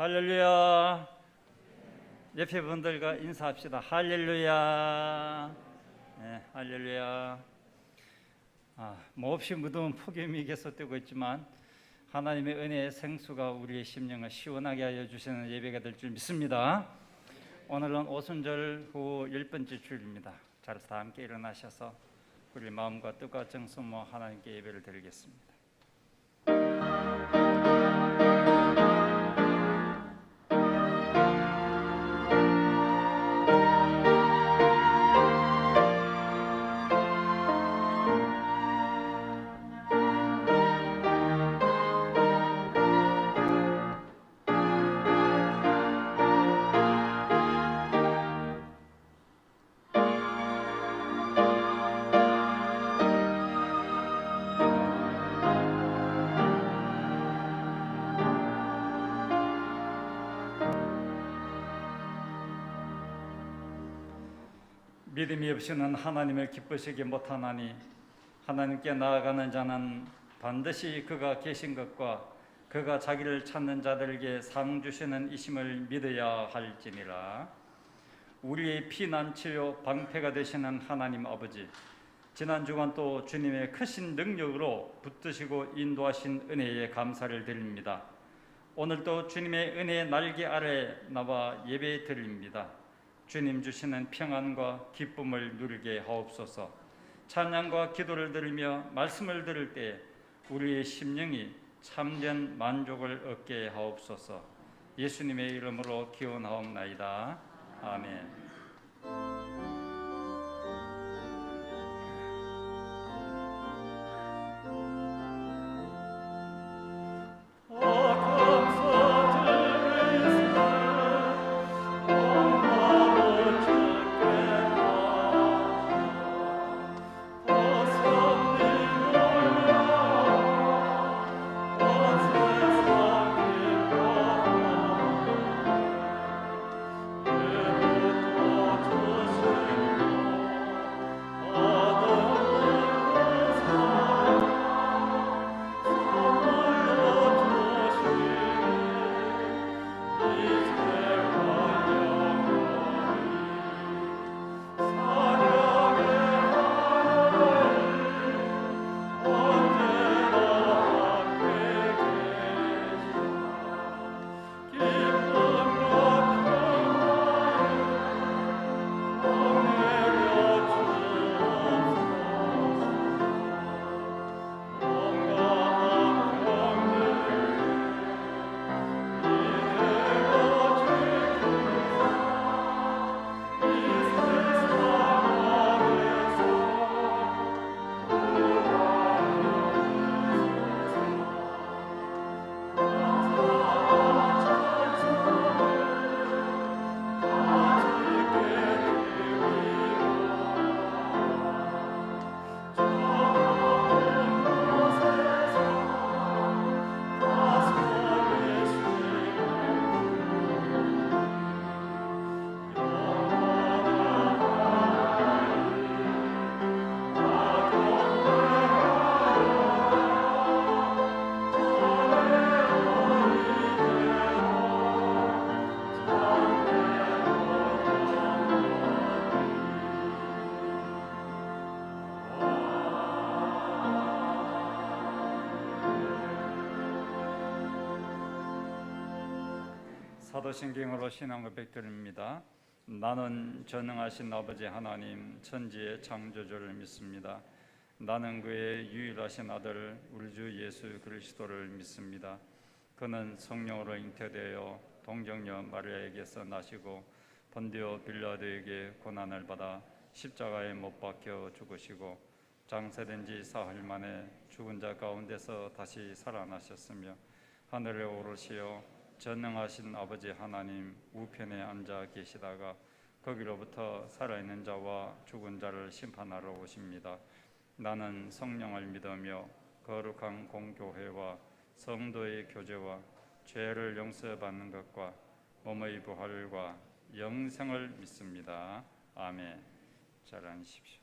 할렐루야. 옆에 분들과 인사합시다. 할렐루야. 네, 할렐루야. 몹시 무더운 폭염이 계속되고 있지만 하나님의 은혜의 생수가 우리의 심령을 시원하게 하여 주시는 예배가 될 줄 믿습니다. 오늘은 오순절 후 10번째 주일입니다. 자리에서 다 함께 일어나셔서 우리 마음과 뜻과 정성 모아 하나님께 예배를 드리겠습니다. 믿음이 없이는 하나님을 기쁘시게 못하나니 하나님께 나아가는 자는 반드시 그가 계신 것과 그가 자기를 찾는 자들에게 상 주시는 이심을 믿어야 할지니라. 우리의 피난처요 방패가 되시는 하나님 아버지, 지난 주간 또 주님의 크신 능력으로 붙드시고 인도하신 은혜에 감사를 드립니다. 오늘도 주님의 은혜의 날개 아래 나와 예배 드립니다. 주님 주시는 평안과 기쁨을 누리게 하옵소서. 찬양과 기도를 들으며 말씀을 들을 때 우리의 심령이 참된 만족을 얻게 하옵소서. 예수님의 이름으로 기원하옵나이다. 아멘. 사도신경으로 신앙 고백드립니다. 나는 전능하신 아버지 하나님 천지의 창조주를 믿습니다. 나는 그의 유일하신 아들 우리 주 예수 그리스도를 믿습니다. 그는 성령으로 잉태되어 동정녀 마리아에게서 나시고 본디오 빌라도에게 고난을 받아 십자가에 못 박혀 죽으시고 장사된 지 사흘 만에 죽은 자 가운데서 다시 살아나셨으며 하늘에 오르시어 전능하신 아버지 하나님 우편에 앉아 계시다가 거기로부터 살아있는 자와 죽은 자를 심판하러 오십니다. 나는 성령을 믿으며 거룩한 공교회와 성도의 교제와 죄를 용서받는 것과 몸의 부활과 영생을 믿습니다. 아멘. 잘 앉으십시오.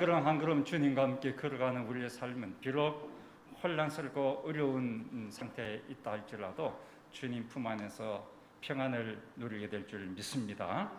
걸음 한 걸음 주님과 함께 걸어가는 우리의 삶은 비록 혼란스럽고 어려운 상태에 있다 할지라도 주님 품 안에서 평안을 누리게 될 줄 믿습니다.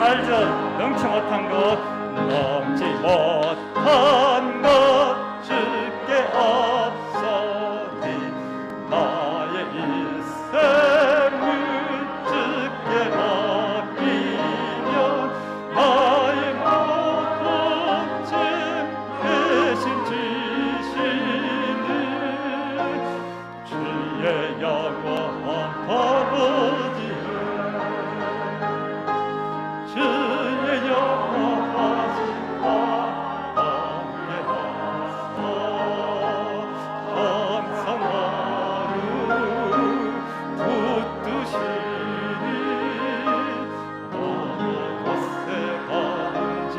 살저 넘지 못한 것 넘지 못한 것 주께 없사니 나의 일생을 주께 맡기면 나의 모든 짐 대신 지시는 주의 영원한 아버지 주의 영원하신 함께 하사 항상 나를 붙드시니 어느 곳에 가든지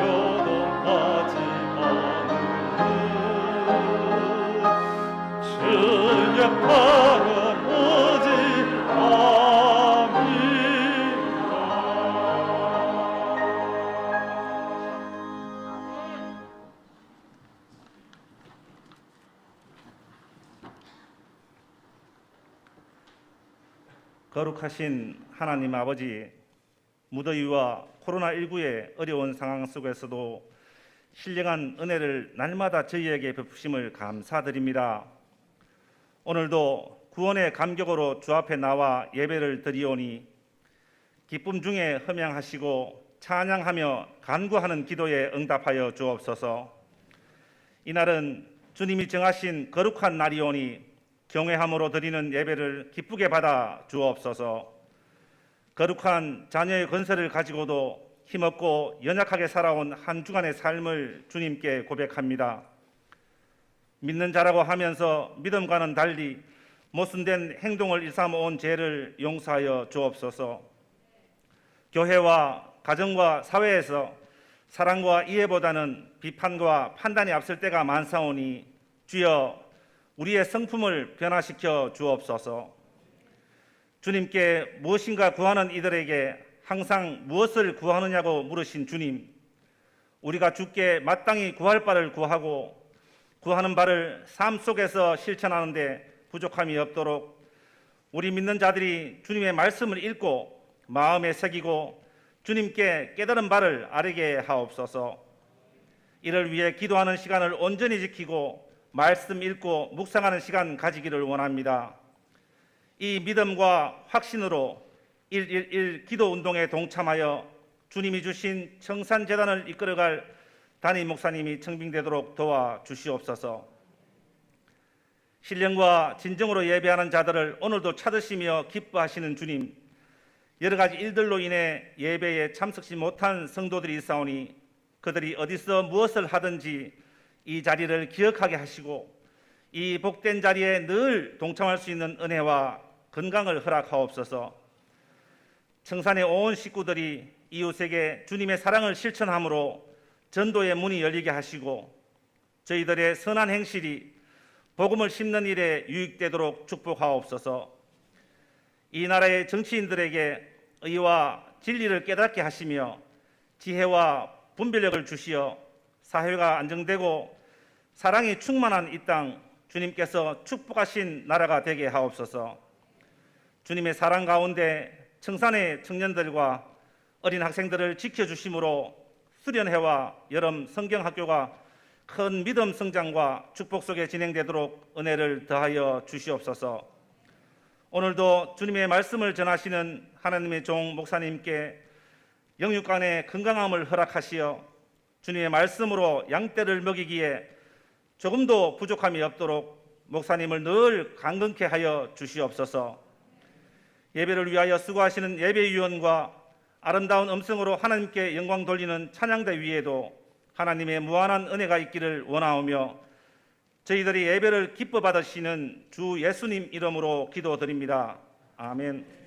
요동하지 않는 주의 팔은 오직 거룩하신 하나님 아버지, 무더위와 코로나19의 어려운 상황 속에서도 신령한 은혜를 날마다 저희에게 베푸심을 감사드립니다. 오늘도 구원의 감격으로 주 앞에 나와 예배를 드리오니 기쁨 중에 흠양하시고 찬양하며 간구하는 기도에 응답하여 주옵소서. 이날은 주님이 정하신 거룩한 날이오니 경외함으로 드리는 예배를 기쁘게 받아 주옵소서. 거룩한 자녀의 건설을 가지고도 힘없고 연약하게 살아온 한 주간의 삶을 주님께 고백합니다. 믿는 자라고 하면서 믿음과는 달리 모순된 행동을 일삼아온 죄를 용서하여 주옵소서. 교회와 가정과 사회에서 사랑과 이해보다는 비판과 판단이 앞설 때가 많사오니 주여 우리의 성품을 변화시켜 주옵소서. 주님께 무엇인가 구하는 이들에게 항상 무엇을 구하느냐고 물으신 주님, 우리가 주께 마땅히 구할 바를 구하고 구하는 바를 삶 속에서 실천하는 데 부족함이 없도록 우리 믿는 자들이 주님의 말씀을 읽고 마음에 새기고 주님께 깨달은 바를 아뢰게 하옵소서. 이를 위해 기도하는 시간을 온전히 지키고 말씀 읽고 묵상하는 시간 가지기를 원합니다. 이 믿음과 확신으로 111 기도 운동에 동참하여 주님이 주신 청산재단을 이끌어갈 담임 목사님이 청빙되도록 도와주시옵소서. 신령과 진정으로 예배하는 자들을 오늘도 찾으시며 기뻐하시는 주님, 여러 가지 일들로 인해 예배에 참석치 못한 성도들이 있사오니 그들이 어디서 무엇을 하든지 이 자리를 기억하게 하시고 이 복된 자리에 늘 동참할 수 있는 은혜와 건강을 허락하옵소서. 청산의 온 식구들이 이웃에게 주님의 사랑을 실천함으로 전도의 문이 열리게 하시고 저희들의 선한 행실이 복음을 심는 일에 유익되도록 축복하옵소서. 이 나라의 정치인들에게 의와 진리를 깨닫게 하시며 지혜와 분별력을 주시어 사회가 안정되고 사랑이 충만한 이 땅 주님께서 축복하신 나라가 되게 하옵소서. 주님의 사랑 가운데 청산의 청년들과 어린 학생들을 지켜주심으로 수련회와 여름 성경학교가 큰 믿음 성장과 축복 속에 진행되도록 은혜를 더하여 주시옵소서. 오늘도 주님의 말씀을 전하시는 하나님의 종 목사님께 영육간의 건강함을 허락하시어 주님의 말씀으로 양떼를 먹이기에 조금도 부족함이 없도록 목사님을 늘 강건케 하여 주시옵소서. 예배를 위하여 수고하시는 예배위원과 아름다운 음성으로 하나님께 영광 돌리는 찬양대 위에도 하나님의 무한한 은혜가 있기를 원하오며 저희들이 예배를 기뻐 받으시는 주 예수님 이름으로 기도드립니다. 아멘.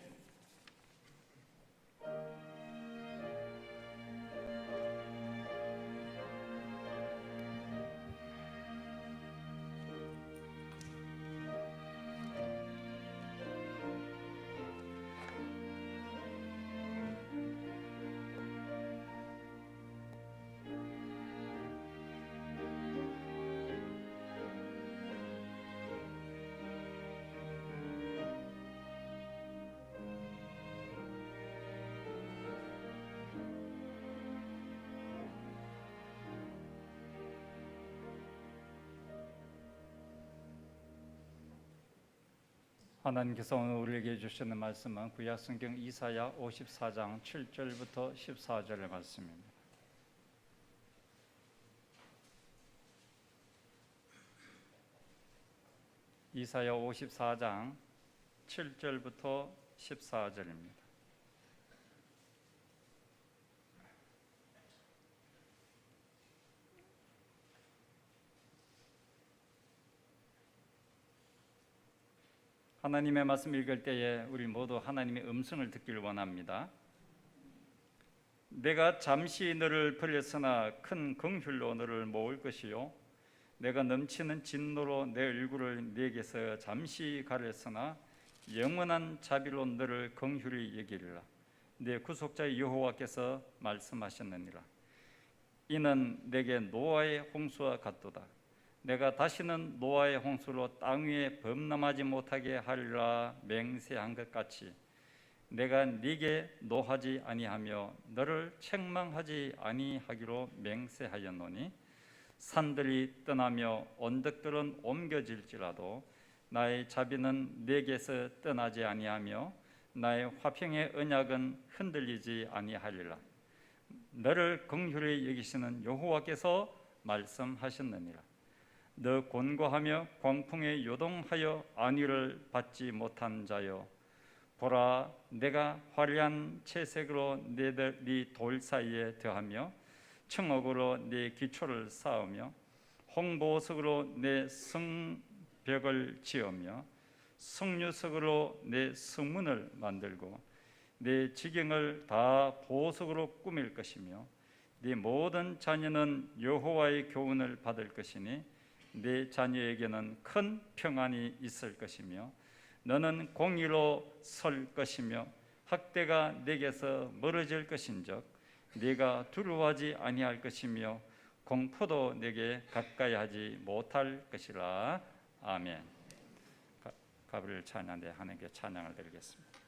하나님께서 오늘 우리에게 주시는 말씀은 구약성경 이사야 54장 7절부터 14절의 말씀입니다. 이사야 54장 7절부터 14절입니다. 하나님의 말씀 읽을 때에 우리 모두 하나님의 음성을 듣기를 원합니다. 내가 잠시 너를 버렸으나 큰 긍휼로 너를 모을 것이요 내가 넘치는 진노로 내 얼굴을 네게서 잠시 가렸으나 영원한 자비로 너를 긍휼히 여기리라. 내 구속자 여호와께서 말씀하셨느니라. 이는 내게 노아의 홍수와 같도다. 내가 다시는 노아의 홍수로 땅 위에 범람하지 못하게 하리라 맹세한 것 같이 내가 네게 노하지 아니하며 너를 책망하지 아니하기로 맹세하였노니 산들이 떠나며 언덕들은 옮겨질지라도 나의 자비는 네게서 떠나지 아니하며 나의 화평의 언약은 흔들리지 아니하리라. 너를 긍휼히 여기시는 여호와께서 말씀하셨느니라. 너 곤고하며 광풍에 요동하여 안위를 받지 못한 자여, 보라 내가 화려한 채색으로 네 돌 사이에 더하며 청옥으로 네 기초를 쌓으며 홍보석으로 내 성벽을 지으며 석류석으로 내 성문을 만들고 내 지경을 다 보석으로 꾸밀 것이며 네 모든 자녀는 여호와의 교훈을 받을 것이니 네 자녀에게는 큰 평안이 있을 것이며 너는 공의로 설 것이며 학대가 네게서 멀어질 것인즉 네가 두려워하지 아니할 것이며 공포도 네게 가까이 하지 못할 것이라. 아멘. 가브리엘 찬양대 하나님께 찬양을 드리겠습니다.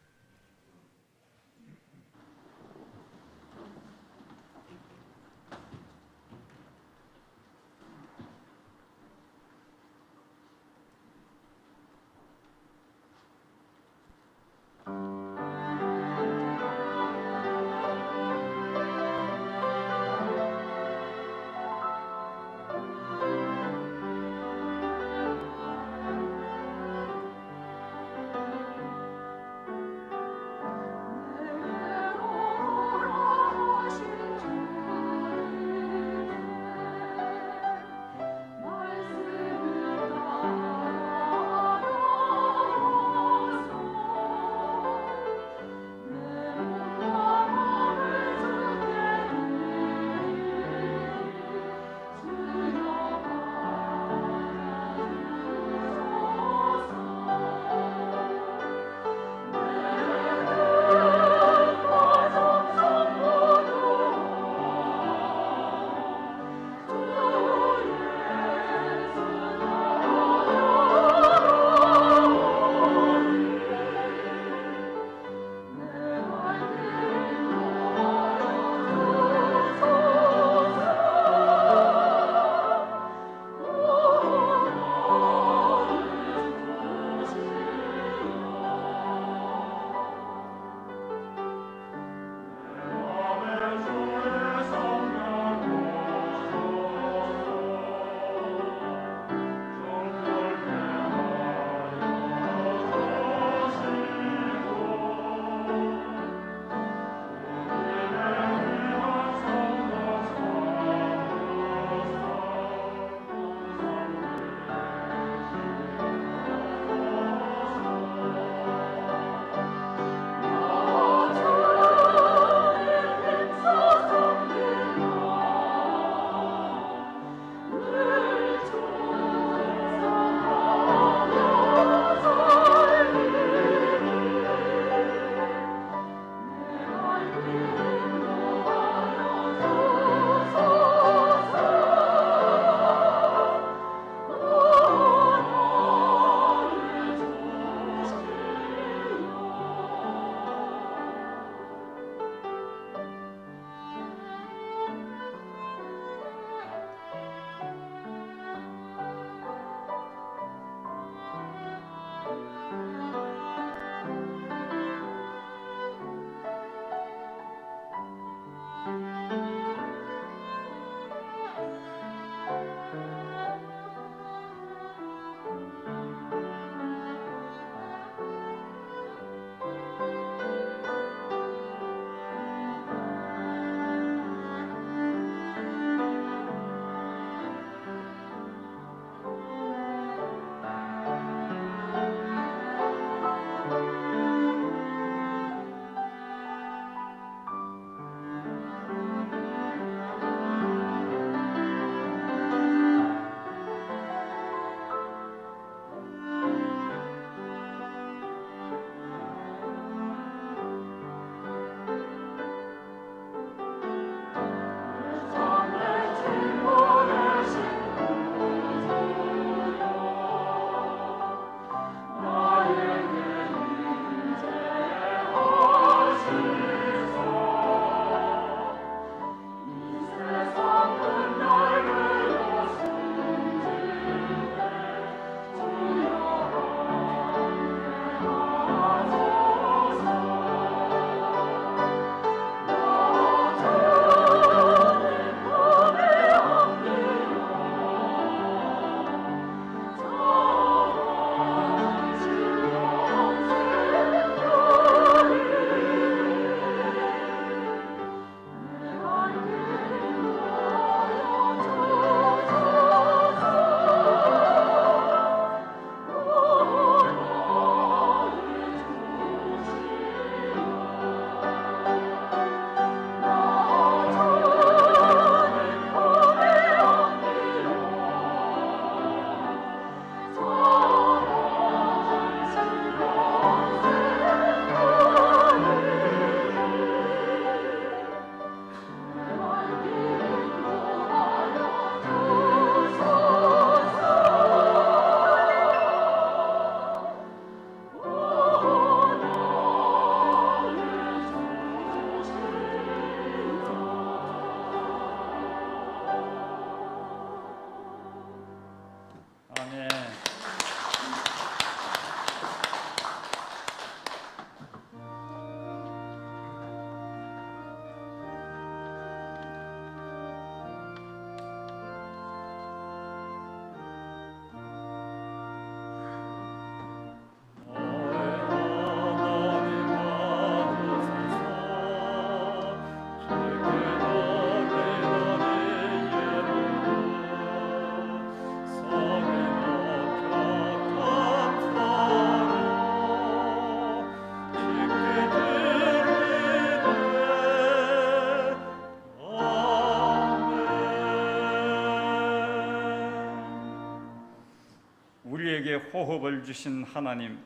호흡을 주신 하나님,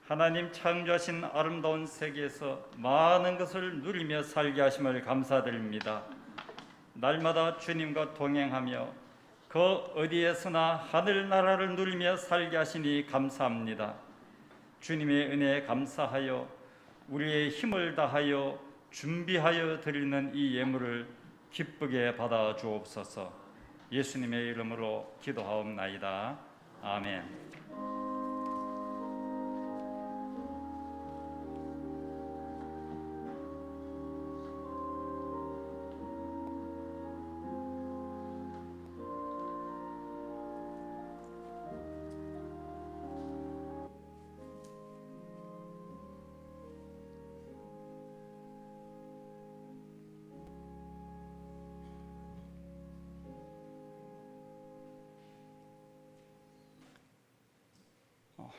하나님 창조하신 아름다운 세계에서 많은 것을 누리며 살게 하심을 감사드립니다. 날마다 주님과 동행하며 그 어디에서나 하늘나라를 누리며 살게 하시니 감사합니다. 주님의 은혜에 감사하여 우리의 힘을 다하여 준비하여 드리는 이 예물을 기쁘게 받아 주옵소서. 예수님의 이름으로 기도하옵나이다. 아멘.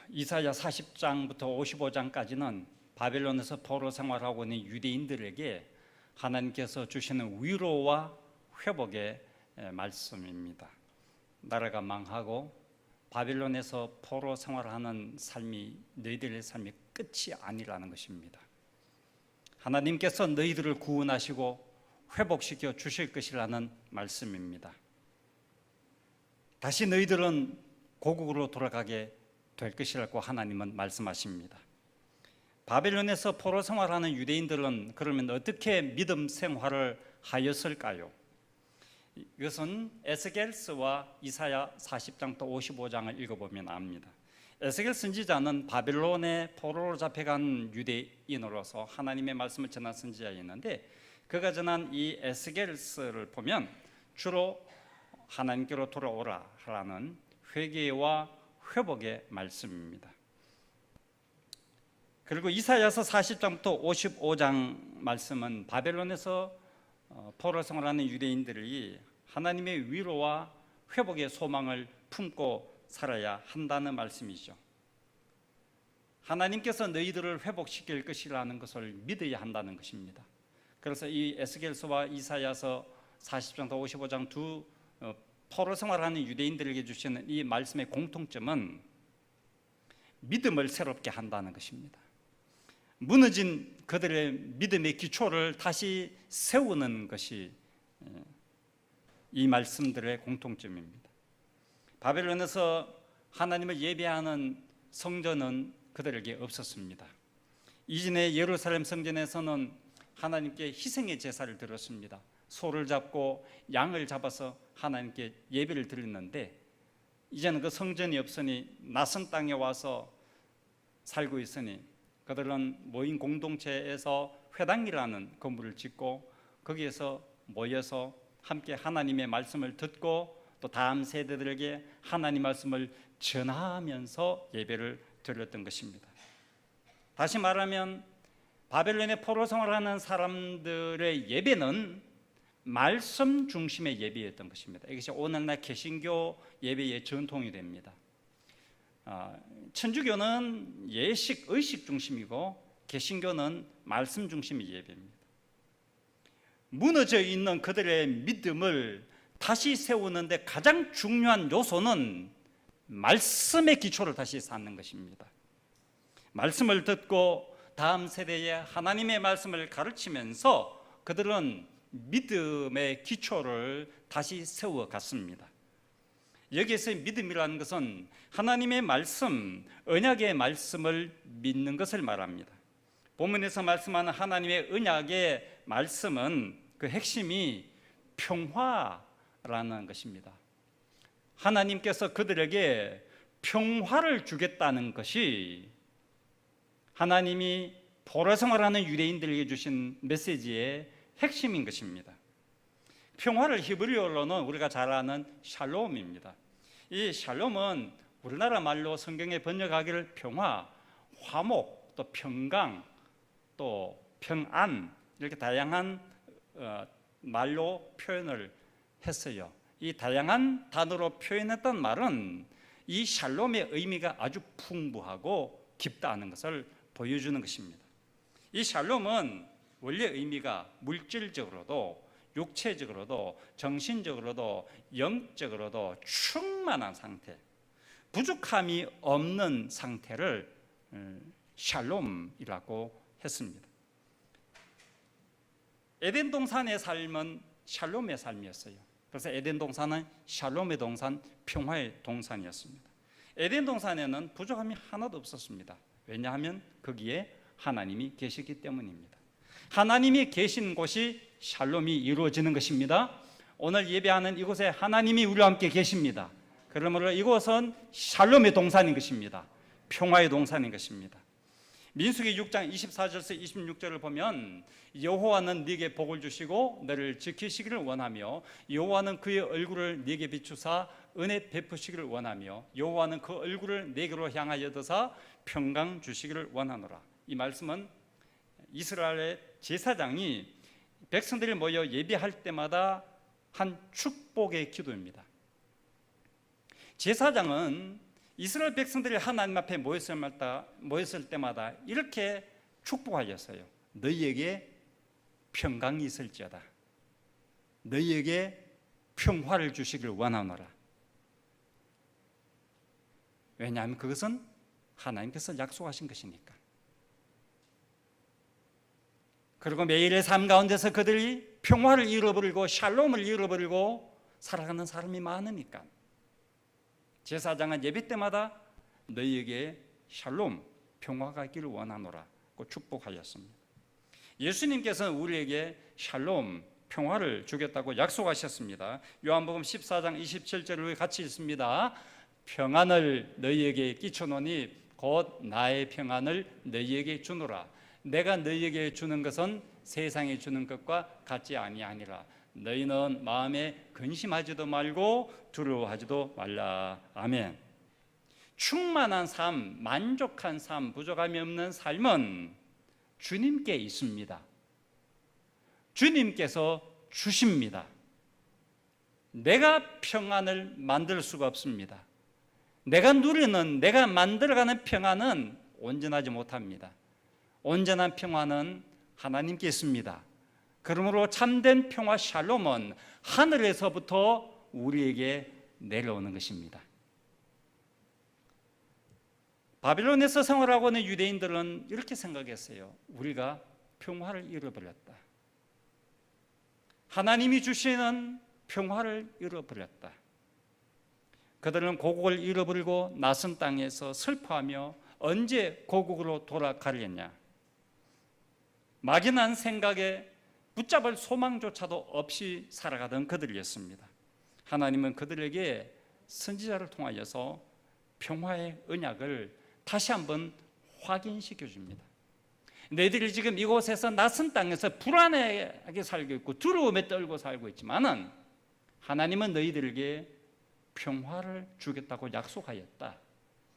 이사야 40장부터 55장까지는 바벨론에서 포로 생활하고 있는 유대인들에게 하나님께서 주시는 위로와 회복의 말씀입니다. 나라가 망하고 바벨론에서 포로 생활하는 삶이 너희들의 삶의 끝이 아니라는 것입니다. 하나님께서 너희들을 구원하시고 회복시켜 주실 것이라는 말씀입니다. 다시 너희들은 고국으로 돌아가게 될 것이라고 하나님은 말씀하십니다. 바벨론에서 포로 생활하는 유대인들은 그러면 어떻게 믿음 생활을 하였을까요? 이것은 에스겔서와 이사야 40장 또 55장을 읽어보면 압니다. 에스겔 선지자는 바벨론에 포로로 잡혀간 유대인으로서 하나님의 말씀을 전한 선지자였는데, 그가 전한 이 에스겔서를 보면 주로 하나님께로 돌아오라라는 회개와 회복의 말씀입니다. 그리고 이사야서 40장부터 55장 말씀은 바벨론에서 포로 생활하는 유대인들이 하나님의 위로와 회복의 소망을 품고 살아야 한다는 말씀이죠. 하나님께서 너희들을 회복시킬 것이라는 것을 믿어야 한다는 것입니다. 그래서 이 에스겔서와 이사야서 40장부터 55장 두 포로 생활하는 유대인들에게 주시는 이 말씀의 공통점은 믿음을 새롭게 한다는 것입니다. 무너진 그들의 믿음의 기초를 다시 세우는 것이 이 말씀들의 공통점입니다. 바벨론에서 하나님을 예배하는 성전은 그들에게 없었습니다. 이전에 예루살렘 성전에서는 하나님께 희생의 제사를 드렸습니다. 소를 잡고 양을 잡아서 하나님께 예배를 드렸는데, 이제는 그 성전이 없으니 낯선 땅에 와서 살고 있으니 그들은 모인 공동체에서 회당이라는 건물을 짓고 거기에서 모여서 함께 하나님의 말씀을 듣고 또 다음 세대들에게 하나님 말씀을 전하면서 예배를 드렸던 것입니다. 다시 말하면 바벨론의 포로 생활하는 사람들의 예배는 말씀 중심의 예배였던 것입니다. 이것이 오늘날 개신교 예배의 전통이 됩니다. 천주교는 예식, 의식 중심이고 개신교는 말씀 중심의 예배입니다. 무너져 있는 그들의 믿음을 다시 세우는데 가장 중요한 요소는 말씀의 기초를 다시 쌓는 것입니다. 말씀을 듣고 다음 세대에 하나님의 말씀을 가르치면서 그들은 믿음의 기초를 다시 세워갔습니다. 여기에서의 믿음이라는 것은 하나님의 말씀, 언약의 말씀을 믿는 것을 말합니다. 본문에서 말씀하는 하나님의 언약의 말씀은 그 핵심이 평화라는 것입니다. 하나님께서 그들에게 평화를 주겠다는 것이 하나님이 포로 생활하는 유대인들에게 주신 메시지의 핵심인 것입니다. 평화를 히브리어로는 우리가 잘 아는 샬롬입니다. 이 샬롬은 우리나라 말로 성경에 번역하기를 평화, 화목, 또 평강, 또 평안, 이렇게 다양한 말로 표현을 했어요. 이 다양한 단어로 표현했던 말은 이 샬롬의 의미가 아주 풍부하고 깊다는 것을 보여주는 것입니다. 이 샬롬은 원래 의미가 물질적으로도 육체적으로도 정신적으로도 영적으로도 충만한 상태, 부족함이 없는 상태를 샬롬이라고 했습니다. 에덴 동산의 삶은 샬롬의 삶이었어요. 그래서 에덴 동산은 샬롬의 동산, 평화의 동산이었습니다. 에덴 동산에는 부족함이 하나도 없었습니다. 왜냐하면 거기에 하나님이 계시기 때문입니다. 하나님이 계신 곳이 샬롬이 이루어지는 것입니다. 오늘 예배하는 이곳에 하나님이 우리와 함께 계십니다. 그러므로 이곳은 샬롬의 동산인 것입니다. 평화의 동산인 것입니다. 민수기 6장 24절에서 26절을 보면 여호와는 네게 복을 주시고 너를 지키시기를 원하며 여호와는 그의 얼굴을 네게 비추사 은혜 베푸시기를 원하며 여호와는 그 얼굴을 네게로 향하여 드사 평강 주시기를 원하노라. 이 말씀은 이스라엘의 제사장이 백성들이 모여 예배할 때마다 한 축복의 기도입니다. 제사장은 이스라엘 백성들이 하나님 앞에 모였을 때마다 이렇게 축복하였어요. 너희에게 평강이 있을지어다. 너희에게 평화를 주시기를 원하노라. 왜냐하면 그것은 하나님께서 약속하신 것이니까. 그리고 매일의 삶 가운데서 그들이 평화를 잃어버리고 샬롬을 잃어버리고 살아가는 사람이 많으니까 제사장은 예배 때마다 너희에게 샬롬, 평화가 있기를 원하노라고 축복하였습니다. 예수님께서는 우리에게 샬롬, 평화를 주겠다고 약속하셨습니다. 요한복음 14장 27절을 같이 읽습니다. 평안을 너희에게 끼쳐노니 곧 나의 평안을 너희에게 주노라. 내가 너희에게 주는 것은 세상에 주는 것과 같지 아니하니라. 너희는 마음에 근심하지도 말고 두려워하지도 말라. 아멘. 충만한 삶, 만족한 삶, 부족함이 없는 삶은 주님께 있습니다. 주님께서 주십니다. 내가 평안을 만들 수가 없습니다. 내가 누리는, 내가 만들어가는 평안은 온전하지 못합니다. 온전한 평안은 하나님께 있습니다. 그러므로 참된 평화 샬롬은 하늘에서부터 우리에게 내려오는 것입니다. 바빌론에서 생활하고 있는 유대인들은 이렇게 생각했어요. 우리가 평화를 잃어버렸다. 하나님이 주시는 평화를 잃어버렸다. 그들은 고국을 잃어버리고 낯선 땅에서 슬퍼하며 언제 고국으로 돌아가려냐. 막연한 생각에 붙잡을 소망조차도 없이 살아가던 그들이었습니다. 하나님은 그들에게 선지자를 통하여서 평화의 언약을 다시 한번 확인시켜 줍니다. 너희들이 지금 이곳에서 낯선 땅에서 불안하게 살고 있고 두려움에 떨고 살고 있지만은 하나님은 너희들에게 평화를 주겠다고 약속하였다.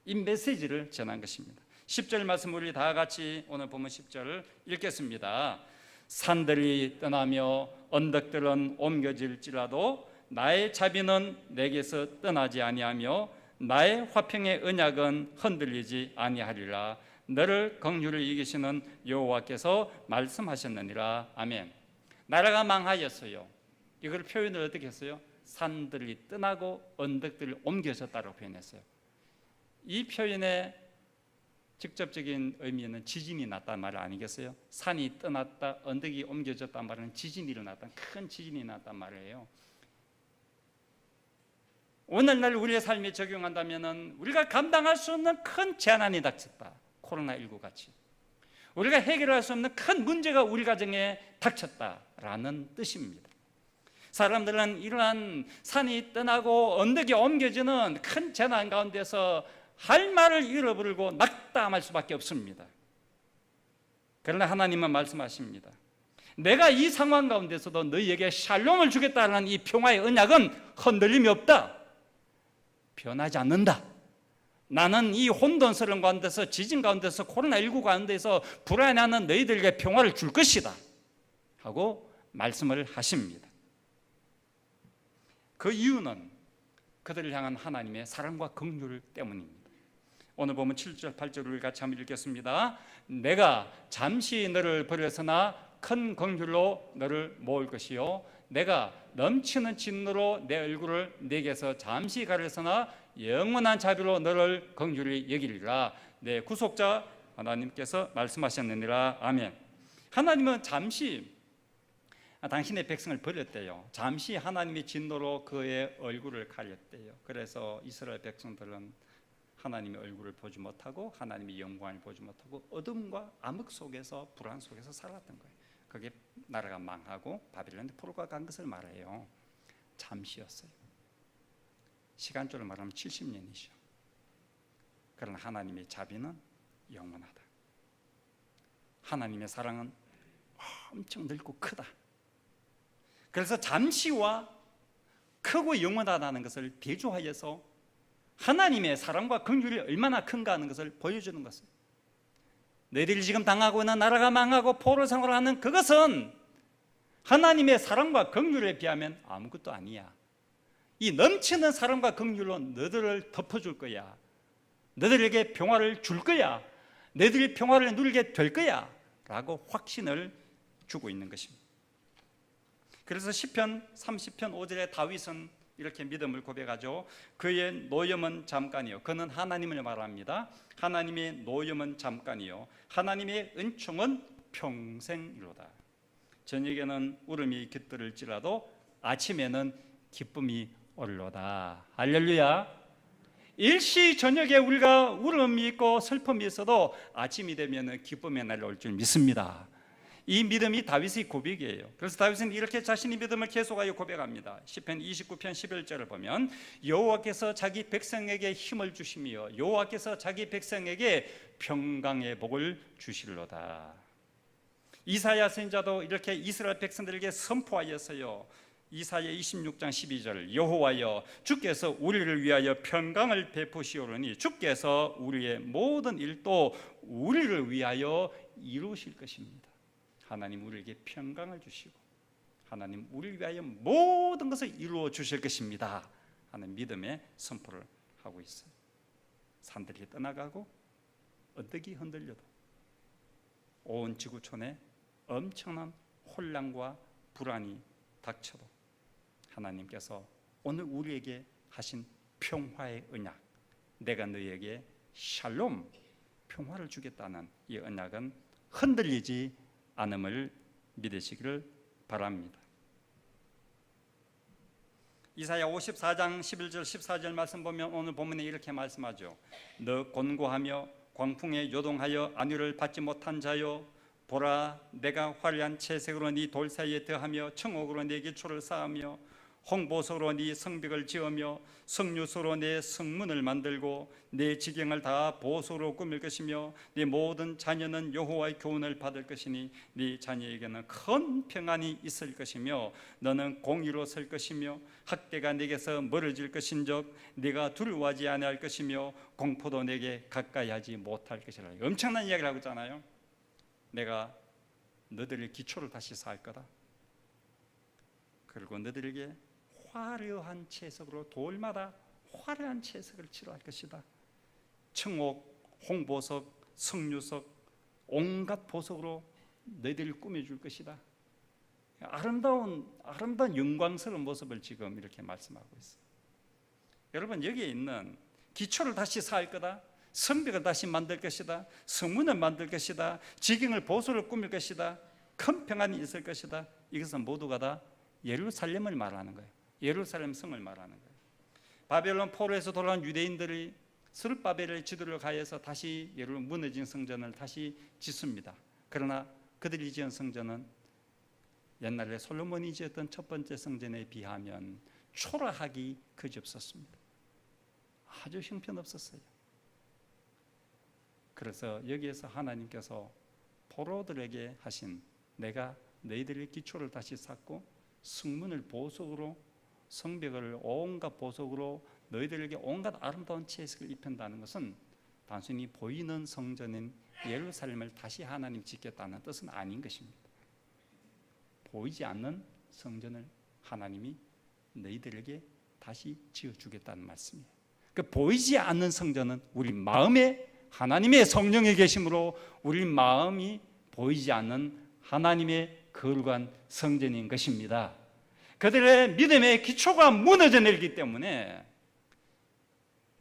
이 메시지를 전한 것입니다. 10절 말씀 우리 다 같이 오늘 본문 10절을 읽겠습니다. 산들이 떠나며 언덕들은 옮겨질지라도 나의 자비는 내게서 떠나지 아니하며 나의 화평의 언약은 흔들리지 아니하리라. 너를 긍휼히 이기시는 여호와께서 말씀하셨느니라. 아멘. 나라가 망하였어요. 이걸 표현을 어떻게 했어요? 산들이 떠나고 언덕들이 옮겨졌다고 표현했어요. 이 표현의 직접적인 의미는 지진이 났다는 말 아니겠어요? 산이 떠났다, 언덕이 옮겨졌단 말은 지진이 일어났다, 큰 지진이 났단 말이에요. 오늘날 우리의 삶에 적용한다면 우리가 감당할 수 없는 큰 재난이 닥쳤다. 코로나19 같이. 우리가 해결할 수 없는 큰 문제가 우리 가정에 닥쳤다라는 뜻입니다. 사람들은 이러한 산이 떠나고 언덕이 옮겨지는 큰 재난 가운데서 할 말을 잃어버리고 낙담할 수밖에 없습니다. 그러나 하나님은 말씀하십니다. 내가 이 상황 가운데서도 너희에게 샬롬을 주겠다는 이 평화의 언약은 흔들림이 없다. 변하지 않는다. 나는 이 혼돈스러운 가운데서, 지진 가운데서, 코로나19 가운데서 불안해하는 너희들에게 평화를 줄 것이다 하고 말씀을 하십니다. 그 이유는 그들을 향한 하나님의 사랑과 긍휼 때문입니다. 오늘 보면 7절 8절을 같이 한번 읽겠습니다. 내가 잠시 너를 버렸으나 큰 긍휼로 너를 모을 것이요 내가 넘치는 진노로 내 얼굴을 내게서 잠시 가렸으나 영원한 자비로 너를 긍휼히 여기리라. 내 구속자 하나님께서 말씀하셨느니라. 아멘. 하나님은 잠시 당신의 백성을 버렸대요. 잠시 하나님의 진노로 그의 얼굴을 가렸대요. 그래서 이스라엘 백성들은 하나님의 얼굴을 보지 못하고 하나님의 영광을 보지 못하고 어둠과 암흑 속에서 불안 속에서 살았던 거예요. 그게 나라가 망하고 바빌론에 포로가 간 것을 말해요. 잠시였어요. 시간적으로 말하면 70년이죠. 그러나 하나님의 자비는 영원하다. 하나님의 사랑은 엄청 넓고 크다. 그래서 잠시와 크고 영원하다는 것을 대조하여서 하나님의 사랑과 긍휼이 얼마나 큰가 하는 것을 보여주는 것이에요. 너희들이 지금 당하고 있는 나라가 망하고 포로 생활을 하는 그것은 하나님의 사랑과 긍휼에 비하면 아무것도 아니야. 이 넘치는 사랑과 긍휼로 너희들을 덮어줄 거야. 너희들에게 평화를 줄 거야. 너희들이 평화를 누리게 될 거야 라고 확신을 주고 있는 것입니다. 그래서 시편 30편 5절에 다윗은 이렇게 믿음을 고백하죠. 그의 노염은 잠깐이요. 그는 하나님을 말합니다. 하나님의 노염은 잠깐이요. 하나님의 은총은 평생이로다. 저녁에는 울음이 깃들을지라도 아침에는 기쁨이 오르로다. 할렐루야. 일시 저녁에 우리가 울음이 있고 슬픔이 있어도 아침이 되면 기쁨의 날이 올 줄 믿습니다. 이 믿음이 다윗의 고백이에요. 그래서 다윗은 이렇게 자신의 믿음을 계속하여 고백합니다. 시편 29편 11절을 보면 여호와께서 자기 백성에게 힘을 주시며 여호와께서 자기 백성에게 평강의 복을 주실로다. 이사야 선지자도 이렇게 이스라엘 백성들에게 선포하였어요. 이사야 26장 12절 여호와여 주께서 우리를 위하여 평강을 베푸시오르니 주께서 우리의 모든 일도 우리를 위하여 이루실 것입니다. 하나님 우리에게 평강을 주시고 하나님 우리를 위하여 모든 것을 이루어 주실 것입니다 하는 믿음의 선포를 하고 있어요. 산들이 떠나가고 언덕이 흔들려도 온 지구촌에 엄청난 혼란과 불안이 닥쳐도 하나님께서 오늘 우리에게 하신 평화의 언약, 내가 너희에게 샬롬 평화를 주겠다는 이 언약은 흔들리지 않음을 믿으시기를 바랍니다. 이사야 54장 11절 14절 말씀 보면 오늘 본문에 이렇게 말씀하죠. 너 곤고하며 광풍에 요동하여 안위를 받지 못한 자여 보라 내가 화려한 채색으로 네 돌 사이에 더하며 청옥으로 네 기초를 쌓으며 홍보소로 네 성벽을 지으며 석류소로 네 성문을 만들고 네 지경을 다 보소로 꾸밀 것이며 네 모든 자녀는 여호와의 교훈을 받을 것이니 네 자녀에게는 큰 평안이 있을 것이며 너는 공의로 설 것이며 학대가 네게서 멀어질 것인즉 네가 두려워하지 아니할 것이며 공포도 내게 가까이 하지 못할 것이라. 엄청난 이야기를 하고 있잖아요. 내가 너들의 기초를 다시 쌓을 거다. 그리고 너들에게 화려한 채석으로 돌마다 화려한 채석을 칠할 것이다. 청옥, 홍보석, 석류석, 온갖 보석으로 너희들을 꾸며줄 것이다. 아름다운 영광스러운 모습을 지금 이렇게 말씀하고 있어요. 여러분 여기에 있는 기초를 다시 쌓을 거다. 성벽을 다시 만들 것이다. 성문을 만들 것이다. 지경을 보석으로 꾸밀 것이다. 큰 평안이 있을 것이다. 이것은 모두가 다 예루살렘을 말하는 거예요. 예루살렘 성을 말하는 거예요. 바벨론 포로에서 돌아온 유대인들이 스룹바벨의 지도를 가해서 다시 예루살렘 무너진 성전을 다시 짓습니다. 그러나 그들이 지은 성전은 옛날에 솔로몬이 지었던 첫 번째 성전에 비하면 초라하기 그지없었습니다. 아주 형편없었어요. 그래서 여기에서 하나님께서 포로들에게 하신 내가 너희들의 기초를 다시 쌓고 성문을 보석으로 성벽을 온갖 보석으로 너희들에게 온갖 아름다운 채색을 입힌다는 것은 단순히 보이는 성전인 예루살렘을 다시 하나님 짓겠다는 뜻은 아닌 것입니다. 보이지 않는 성전을 하나님이 너희들에게 다시 지어주겠다는 말씀이에요. 그 보이지 않는 성전은 우리 마음에 하나님의 성령이 계심으로 우리 마음이 보이지 않는 하나님의 거룩한 성전인 것입니다. 그들의 믿음의 기초가 무너져 내리기 때문에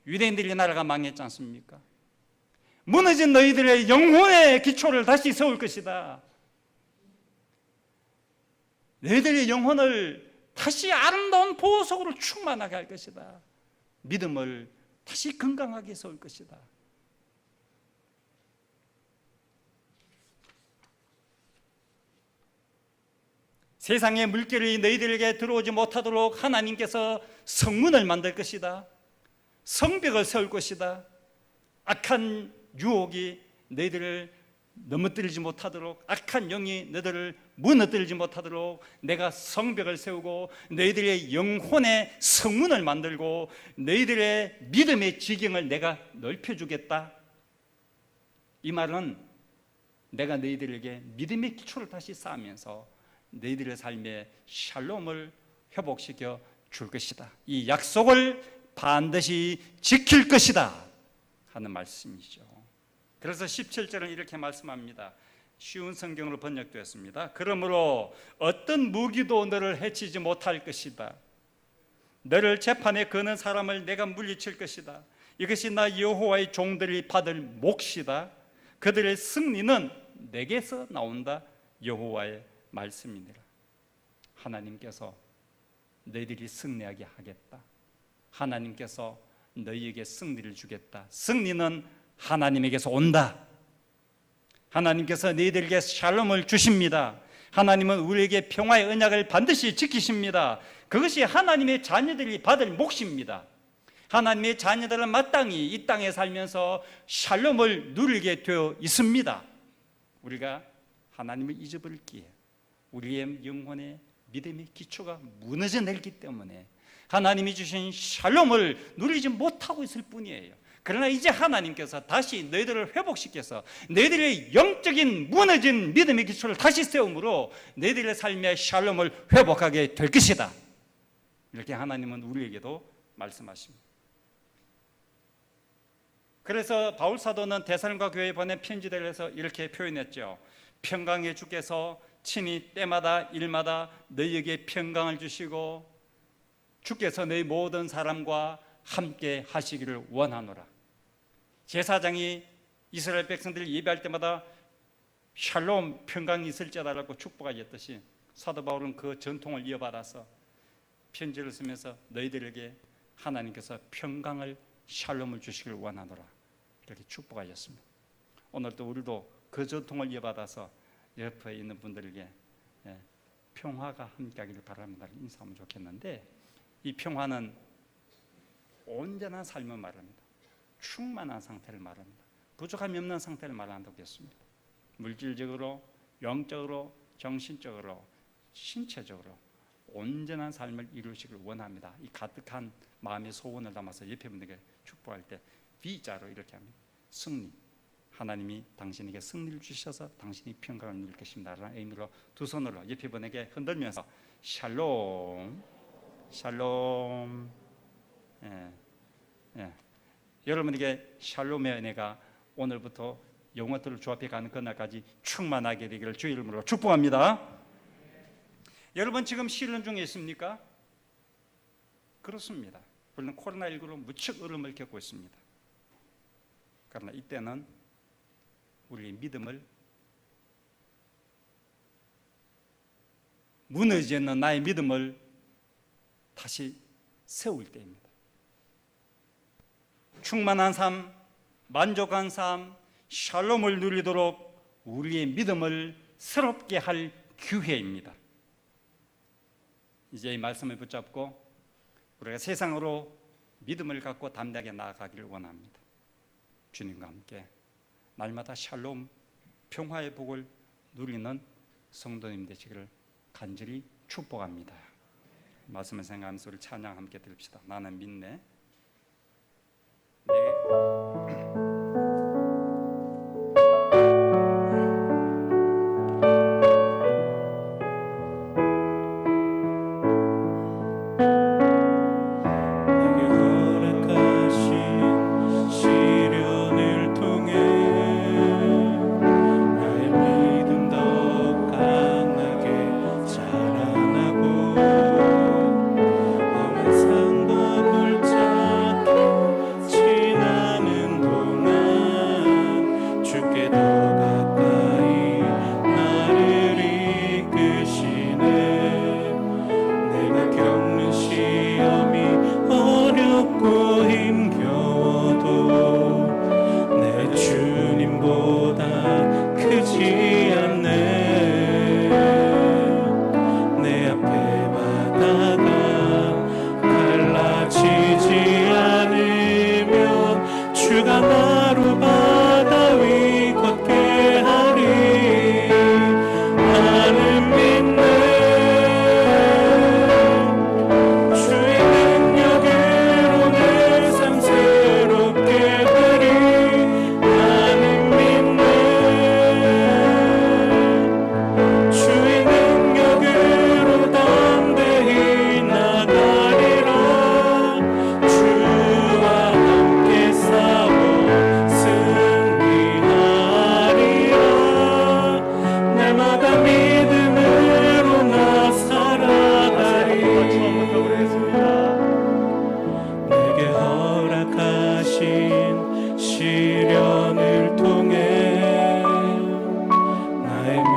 유대인들의 나라가 망했지 않습니까? 무너진 너희들의 영혼의 기초를 다시 세울 것이다. 너희들의 영혼을 다시 아름다운 보석으로 충만하게 할 것이다. 믿음을 다시 건강하게 세울 것이다. 세상의 물결이 너희들에게 들어오지 못하도록 하나님께서 성문을 만들 것이다. 성벽을 세울 것이다. 악한 유혹이 너희들을 넘어뜨리지 못하도록, 악한 영이 너희들을 무너뜨리지 못하도록 내가 성벽을 세우고 너희들의 영혼의 성문을 만들고 너희들의 믿음의 지경을 내가 넓혀주겠다. 이 말은 내가 너희들에게 믿음의 기초를 다시 쌓으면서 너희들의 삶에 샬롬을 회복시켜 줄 것이다. 이 약속을 반드시 지킬 것이다 하는 말씀이죠. 그래서 17절은 이렇게 말씀합니다. 쉬운 성경으로 번역되었습니다. 그러므로 어떤 무기도 너를 해치지 못할 것이다. 너를 재판에 거는 사람을 내가 물리칠 것이다. 이것이 나 여호와의 종들이 받을 몫이다. 그들의 승리는 내게서 나온다. 여호와의 말씀이니라. 하나님께서 너희들이 승리하게 하겠다. 하나님께서 너희에게 승리를 주겠다. 승리는 하나님에게서 온다. 하나님께서 너희들에게 샬롬을 주십니다. 하나님은 우리에게 평화의 언약을 반드시 지키십니다. 그것이 하나님의 자녀들이 받을 몫입니다. 하나님의 자녀들은 마땅히 이 땅에 살면서 샬롬을 누리게 되어 있습니다. 우리가 하나님을 잊어버렸기에 우리의 영혼의 믿음의 기초가 무너져 내리기 때문에 하나님이 주신 샬롬을 누리지 못하고 있을 뿐이에요. 그러나 이제 하나님께서 다시 너희들을 회복시켜서 너희들의 영적인 무너진 믿음의 기초를 다시 세움으로 너희들의 삶의 샬롬을 회복하게 될 것이다. 이렇게 하나님은 우리에게도 말씀하십니다. 그래서 바울 사도는 데살로니가 교회에 보낸 편지들에서 이렇게 표현했죠. 평강의 주께서 친히 때마다 일마다 너희에게 평강을 주시고 주께서 너희 모든 사람과 함께 하시기를 원하노라. 제사장이 이스라엘 백성들을 예배할 때마다 샬롬 평강이 있을지어다라고 축복하셨듯이 사도 바울은 그 전통을 이어받아서 편지를 쓰면서 너희들에게 하나님께서 평강을 샬롬을 주시기를 원하노라 이렇게 축복하셨습니다. 오늘도 우리도 그 전통을 이어받아서 옆에 있는 분들에게 평화가 함께하기를 바랍니다. 인사하면 좋겠는데 이 평화는 온전한 삶을 말합니다. 충만한 상태를 말합니다. 부족함이 없는 상태를 말한다고 했습니다. 물질적으로, 영적으로, 정신적으로, 신체적으로 온전한 삶을 이루시길 원합니다. 이 가득한 마음의 소원을 담아서 옆에 분에게 축복할 때 V자로 이렇게 합니다. 승리. 하나님이 당신에게 승리를 주셔서 당신이 평강을 누릴 것입니다 라는 의미로 두 손으로 옆에 분에게 흔들면서 샬롬, 샬롬. 여러분에게 샬롬의 은혜가 오늘부터 영혼들을 조합해 가는 그날까지 충만하게 되기를 주의 이름으로 축복합니다. 여러분 지금 시련 중에 있습니까? 그렇습니다. 물론 코로나19로 무척 어려움을 겪고 있습니다. 그러나 이때는 우리의 믿음을 무너지지 않는 나의 믿음을 다시 세울 때입니다. 충만한 삶, 만족한 삶, 샬롬을 누리도록 우리의 믿음을 새롭게 할 기회입니다. 이제 이 말씀을 붙잡고 우리가 세상으로 믿음을 갖고 담대하게 나아가기를 원합니다. 주님과 함께 날마다 샬롬, 평화의 복을 누리는 성도님 되시기를 간절히 축복합니다. 말씀을 생각하면서 우리 찬양 함께 들읍시다. 나는 믿네. 참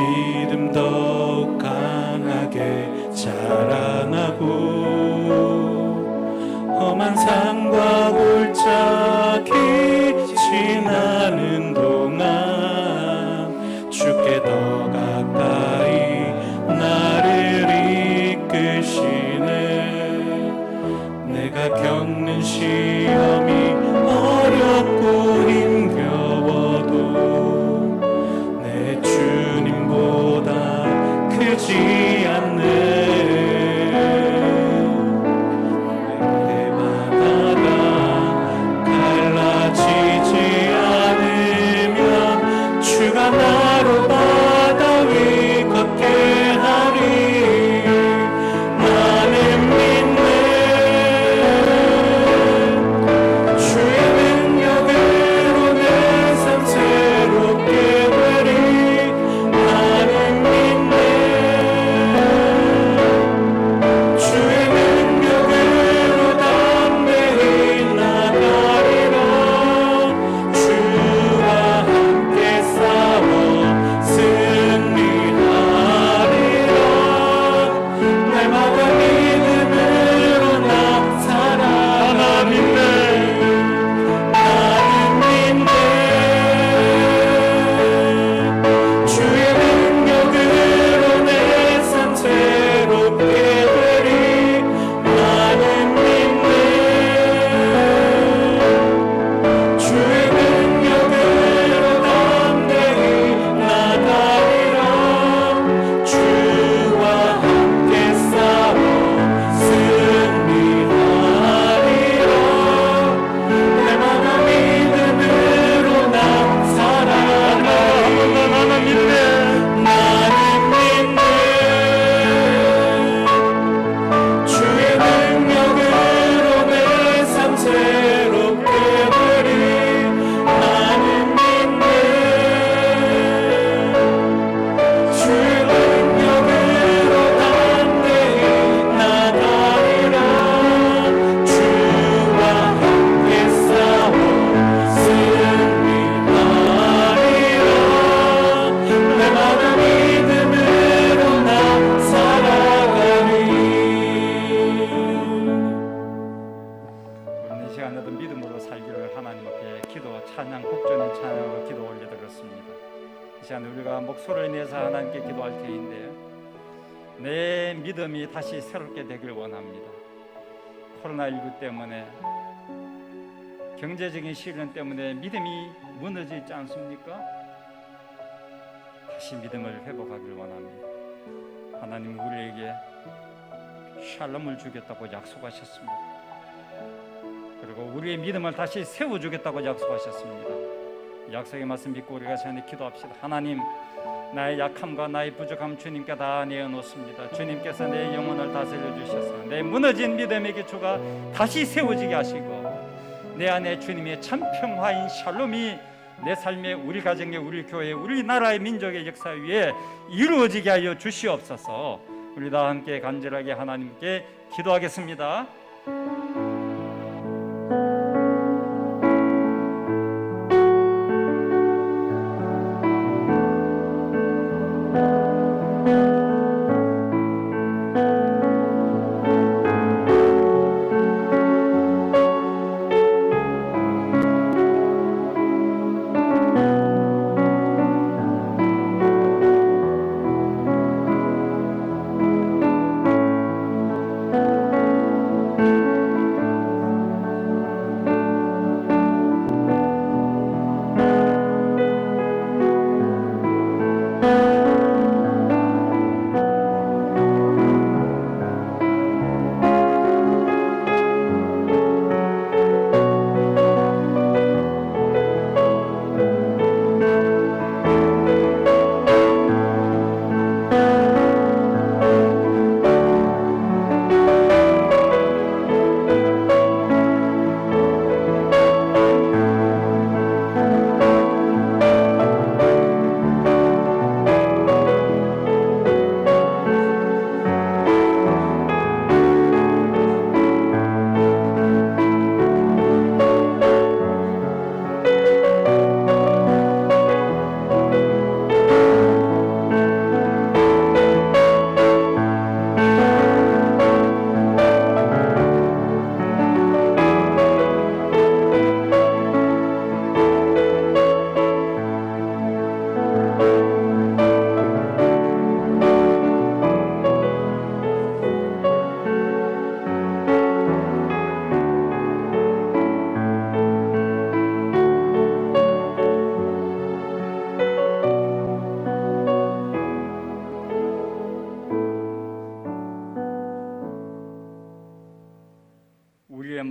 믿음 더욱 강하게 자라나고 험한 산과 골짜기 지나는 동안 주께 더 가까이 나를 이끄시네. 내가 겪는 시험이 어렵고 힘겨워도 내 주님보다 크지 않네. 주가 나로 바다 위 걷게 하리. 나는 믿네. 주의 능력으로 내 삶 새롭게 되리. 나는 믿네. 주의 능력으로 담대히 나가리라. 주와 함께 싸워 승리하리라. 날마다 믿음으로 나 살아가리. 나는 믿네. 주의 능력으로 내 삶 새롭게 되리. 나는 믿네. 주의 능력으로 담대히 나가리라. 주와 함께 싸워 승리하리라. 날마다 믿음으로 나 살아가리. 나는 믿네. 주의 능력으로 내 삶 새롭게 되리. 나는 믿네. 주의 능력으로 담대히 나가리라. 주와 함께 싸워 승리하리라. 날마다 믿음으로 나 살아가리. 우리는 이 시간에도 믿음으로 살기를 하나님 앞에 기도, 찬양, 곡전인 찬양으로 기도 올려드렸습니다. 이 시간 우리가 목소리를 내서 하나님께 기도할 때인데 내 믿음이 다시 새롭게 되길 원합니다. 코로나19 때문에, 경제적인 시련 때문에 믿음이 무너져 있지 않습니까? 다시 믿음을 회복하길 원합니다. 하나님 우리에게 샬롬을 주겠다고 약속하셨습니다. 그리고 우리의 믿음을 다시 세워주겠다고 약속하셨습니다. 약속의 말씀 믿고 우리가 시간에 기도합시다. 하나님, 나의 약함과 나의 부족함 주님께 다 내어놓습니다. 주님께서 내 영혼을 다스려 주셔서 내 무너진 믿음의 기초가 다시 세워지게 하시고 내 안에 주님의 참 평화인 샬롬이 내 삶에, 우리 가정에, 우리 교회, 우리 나라의 민족의 역사 위에 이루어지게 하여 주시옵소서. 우리 다 함께 간절하게 하나님께 기도하겠습니다.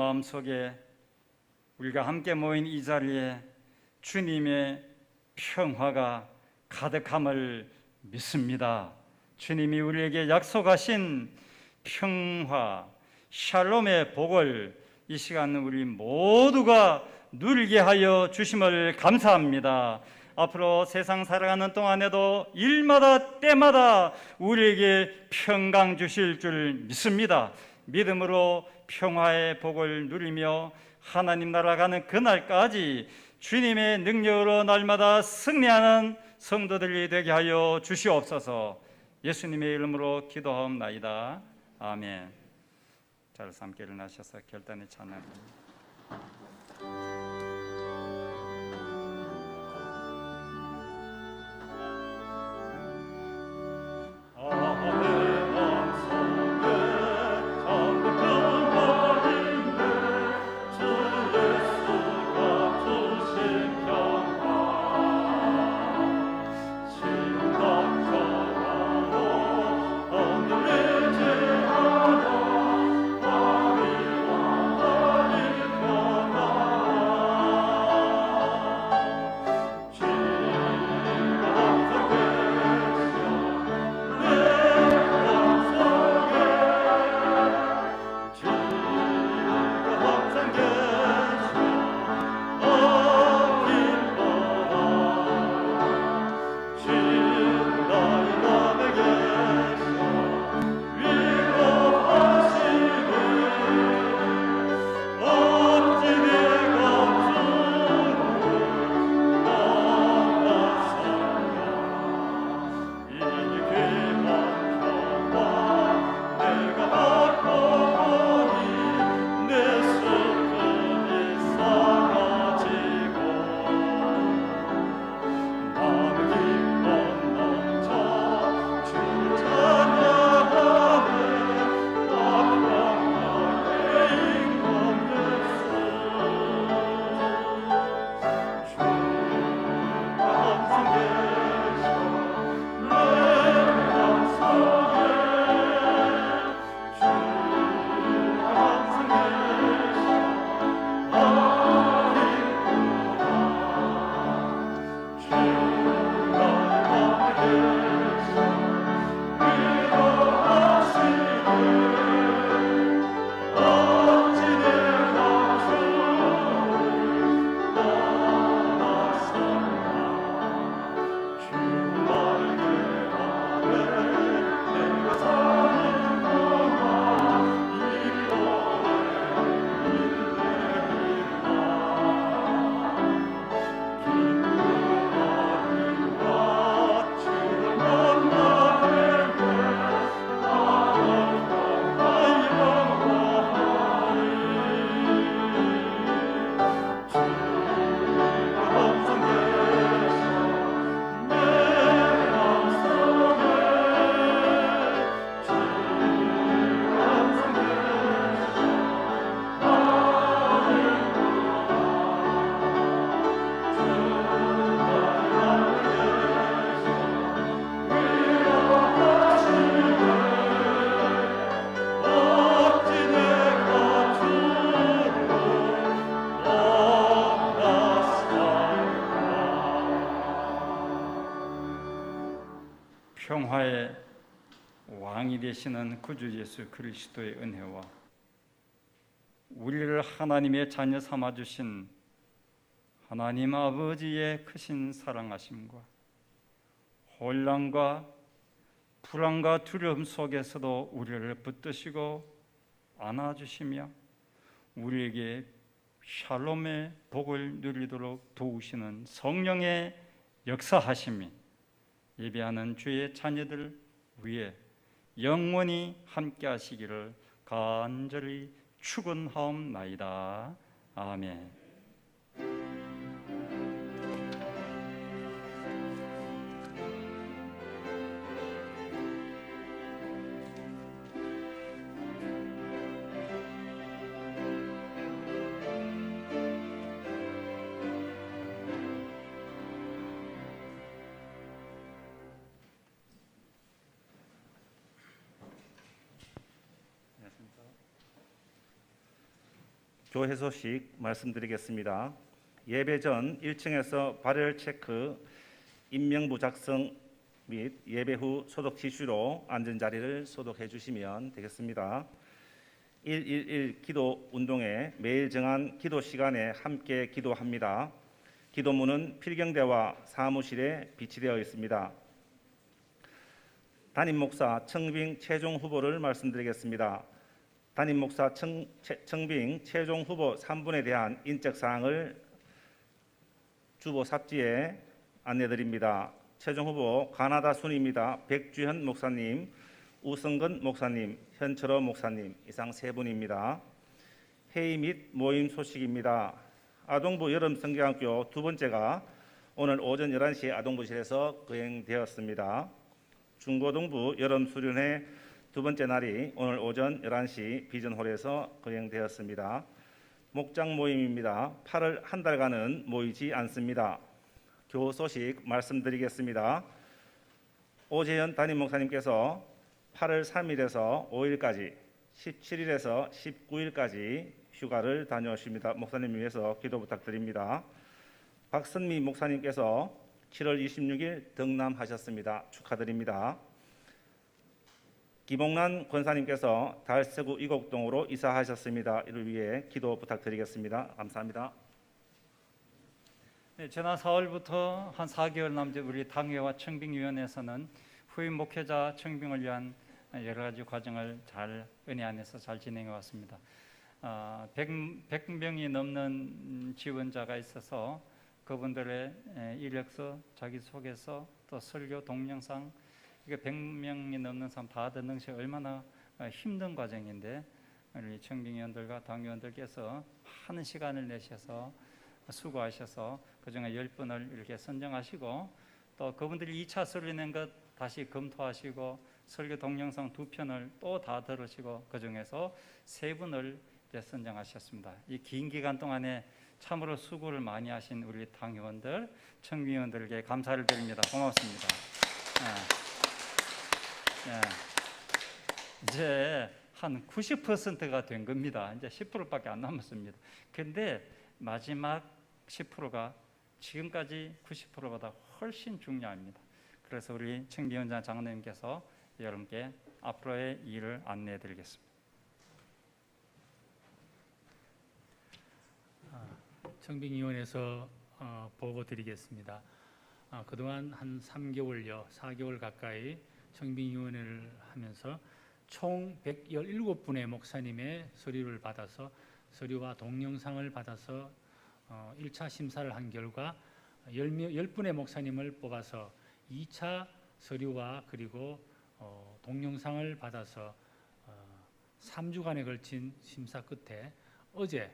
마음속에 우리가 함께 모인 이 자리에 주님의 평화가 가득함을 믿습니다. 주님이 우리에게 약속하신 평화, 샬롬의 복을 이 시간 우리 모두가 누리게 하여 주심을 감사합니다. 앞으로 세상 살아가는 동안에도 일마다 때마다 우리에게 평강 주실 줄 믿습니다. 믿음으로 평화의 복을 누리며 하나님 나라 가는 그날까지 주님의 능력으로 날마다 승리하는 성도들이 되게 하여 주시옵소서. 예수님의 이름으로 기도하옵나이다. 아멘. 잘 함께 일어나셔서 결단의 찬양입니다. 평화의 왕이 되시는 구주 예수 그리스도의 은혜와 우리를 하나님의 자녀 삼아 주신 하나님 아버지의 크신 사랑하심과 혼란과 불안과 두려움 속에서도 우리를 붙드시고 안아주시며 우리에게 샬롬의 복을 누리도록 도우시는 성령의 역사하심이 예배하는 주의 자녀들 위에 영원히 함께 하시기를 간절히 축원하옵나이다. 아멘. 교회 소식 말씀드리겠습니다. 예배 전 1층에서 발열 체크, 인명부 작성 및 예배 후 소독 티슈로 앉은 자리를 소독해 주시면 되겠습니다. 111 기도 운동에 매일 정한 기도 시간에 함께 기도합니다. 기도문은 필경대와 사무실에 비치되어 있습니다. 담임 목사 청빙 최종 후보를 말씀드리겠습니다. 담임 목사 청빙 최종 후보 3분에 대한 인적 사항을 주보 삽지에 안내드립니다. 최종 후보 가나다 순입니다. 백주현 목사님, 우성근 목사님, 현철호 목사님 이상 세 분입니다. 회의 및 모임 소식입니다. 아동부 여름 성경학교 두 번째가 오늘 오전 11시 아동부실에서 거행되었습니다. 중고등부 여름 수련회 두 번째 날이 오늘 오전 11시 비전홀에서 거행되었습니다. 목장 모임입니다. 8월 한 달간은 모이지 않습니다. 교우 소식 말씀드리겠습니다. 오재현 담임 목사님께서 8월 3일에서 5일까지 17일에서 19일까지 휴가를 다녀오십니다. 목사님 위해서 기도 부탁드립니다. 박선미 목사님께서 7월 26일 등남하셨습니다. 축하드립니다. 김옥란 권사님께서 달서구 이곡동으로 이사하셨습니다. 이를 위해 기도 부탁드리겠습니다. 감사합니다. 네, 지난 4월부터 한 4개월 남짓 우리 당회와 청빙위원회에서는 후임 목회자 청빙을 위한 여러 가지 과정을 잘 은혜 안에서 잘 진행해 왔습니다. 100명이 넘는 지원자가 있어서 그분들의 이력서, 자기소개서, 또 설교 동영상, 이게 100명이 넘는 사람 다 듣는 것이 얼마나 힘든 과정인데 우리 청빙위원들과 당위원들께서 많은 시간을 내셔서 수고하셔서 그중에 10분을 이렇게 선정하시고 또 그분들이 2차 설교 낸 것 다시 검토하시고 설교 동영상 2편을 또 다 들으시고 그중에서 3분을 이제 선정하셨습니다. 이 긴 기간 동안에 참으로 수고를 많이 하신 우리 당의원들, 청빙위원들에게 감사를 드립니다. 고맙습니다. 이제 한 90%가 된 겁니다. 이제 10%밖에 안 남았습니다. 근데 마지막 10%가 지금까지 90%보다 훨씬 중요합니다. 그래서 우리 청빙위원장 장로님께서 여러분께 앞으로의 일을 안내해 드리겠습니다. 청빙위원회에서 보고 드리겠습니다. 그동안 한 3개월여, 4개월 가까이 청빙위원회를 하면서 총 117분의 목사님의 서류를 받아서 서류와 동영상을 받아서 1차 심사를 한 결과 10분의 목사님을 뽑아서 2차 서류와 그리고 동영상을 받아서 3주간에 걸친 심사 끝에 어제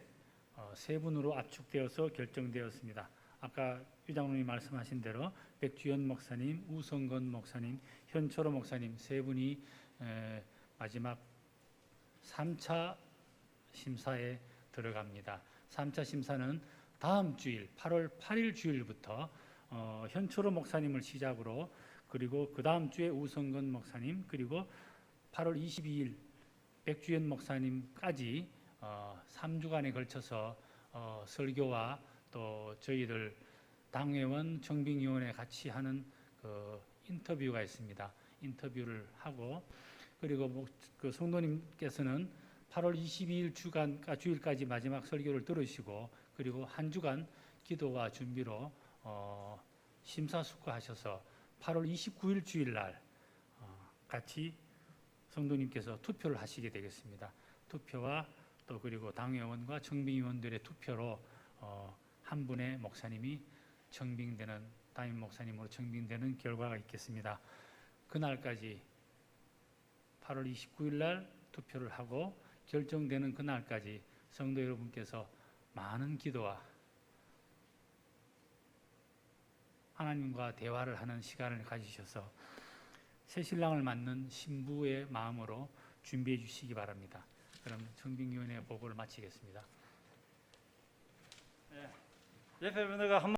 3분으로 압축되어서 결정되었습니다. 아까 유장로님이 말씀하신 대로 백주현 목사님, 우성건 목사님, 현철호 목사님 3분이 마지막 3차 심사에 들어갑니다. 3차 심사는 다음 주일 8월 8일 주일부터 현철호 목사님을 시작으로 그리고 그 다음 주에 우성건 목사님 그리고 8월 22일 백주현 목사님까지 3주간에 걸쳐서 설교와 또 저희들 당회원 청빙위원회 같이 하는 그 인터뷰가 있습니다. 인터뷰를 하고 그리고 그 성도님께서는 8월 22일 주일까지 마지막 설교를 들으시고 그리고 한 주간 기도와 준비로 심사숙고하셔서 8월 29일 주일날 같이 성도님께서 투표를 하시게 되겠습니다. 투표와 또 그리고 당회원과 청빙위원들의 투표로 한 분의 목사님이 청빙되는 담임 목사님으로 청빙되는 결과가 있겠습니다. 그날까지 8월 29일 날 투표를 하고 결정되는 그날까지 성도 여러분께서 많은 기도와 하나님과 대화를 하는 시간을 가지셔서 새신랑을 맞는 신부의 마음으로 준비해 주시기 바랍니다. 그럼 청빙위원회 보고를 마치겠습니다. 예배분들과 한